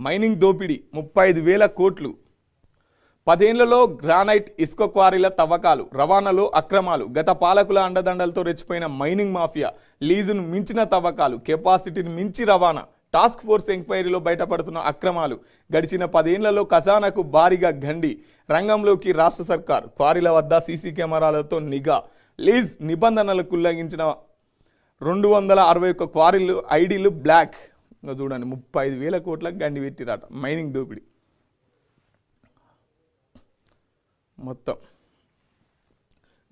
Mining దోపిడీ 35,000 కోట్లు. 10 ఏళ్లలో గ్రానైట్ ఇసుక క్వారీల తవ్వకాలు, రవాణాలో అక్రమాలు. గత పాలకుల అండదండలతో రెచ్చిపోయిన మైనింగ్ మాఫియా, లీజును మించిన తవ్వకాలు, కెపాసిటీని మించి రవాణా, టాస్క్ ఫోర్స్ ఎంక్వైరీలో బయటపడుతున్న అక్రమాలు. గడిచిన 10 ఏళ్లలో ఖజానాకు భారీగా గండి. రంగంలోకి రాష్ట్ర సర్కార్. క్వారీల వద్ద సీసీ కెమెరాలతో నిఘా. లీజ్ నిబంధనలకు ఉల్లంఘించిన 261 క్వారీలు, ఐడీలు బ్లాక్. ఇంకా చూడండి 35,000 కోట్లకు గండి పెట్టిరాట మైనింగ్ దోపిడీ మొత్తం.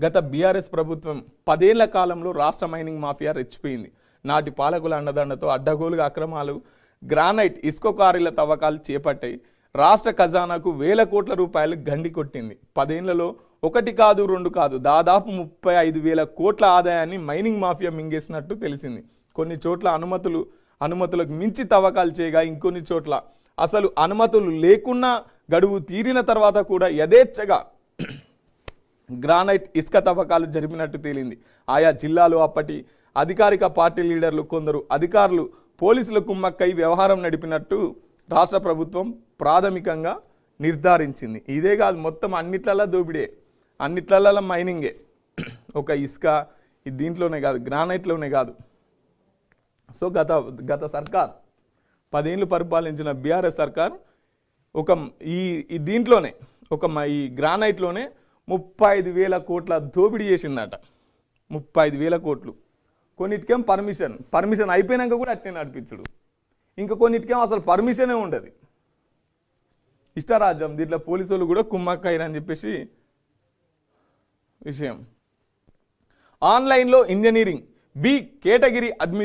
గత బీఆర్ఎస్ ప్రభుత్వం 10 ఏళ్ల కాలంలో రాష్ట్ర మైనింగ్ మాఫియా రెచ్చిపోయింది. నాటి పాలకుల అండదండతో అడ్డగోలుగా అక్రమాలు, గ్రానైట్ ఇసుక క్వారీల తవ్వకాలు చేపట్టాయి. రాష్ట్ర ఖజానాకు 1,000 కోట్ల రూపాయలు గండి కొట్టింది. 10 ఏళ్లలో 1 కాదు 2 కాదు దాదాపు 35,000 కోట్ల ఆదాయాన్ని మైనింగ్ మాఫియా మింగేసినట్టు తెలిసింది. కొన్ని చోట్ల అనుమతులకు మించి తవ్వకాలు చేయగా, ఇంకొన్ని చోట్ల అసలు అనుమతులు లేకున్నా గడువు తీరిన తర్వాత కూడా యథేచ్ఛగా గ్రానైట్ ఇసుక తవ్వకాలు జరిపినట్టు తేలింది. ఆయా జిల్లాలో అప్పటి అధికారిక పార్టీ లీడర్లు, కొందరు అధికారులు, పోలీసుల కుమ్మక్కై వ్యవహారం నడిపినట్టు రాష్ట్ర ప్రభుత్వం ప్రాథమికంగా నిర్ధారించింది. ఇదే కాదు, మొత్తం అన్నిట్లలో దోపిడే, అన్నిట్లలో మైనింగే. ఒక ఇసుక దీంట్లోనే కాదు, గ్రానైట్లోనే కాదు. సో గత సర్కార్ 10 ఏళ్ళు పరిపాలించిన బీఆర్ఎస్ సర్కార్ ఈ దీంట్లోనే ఈ గ్రానైట్లోనే 35,000 కోట్ల దోపిడీ చేసిందట. 35,000 కోట్లు. కొన్నిటికేం పర్మిషన్ అయిపోయినాక కూడా అట్నే నడిపించుడు. ఇంకా కొన్నిటికేం అసలు పర్మిషనే ఉండదు. ఇష్టరాజ్యం. దీంట్లో పోలీసులు కూడా కుమ్మక్కయ్యని చెప్పేసి విషయం. ఆన్లైన్లో ఇంజనీరింగ్ బి కేటగిరీ అడ్మిషన్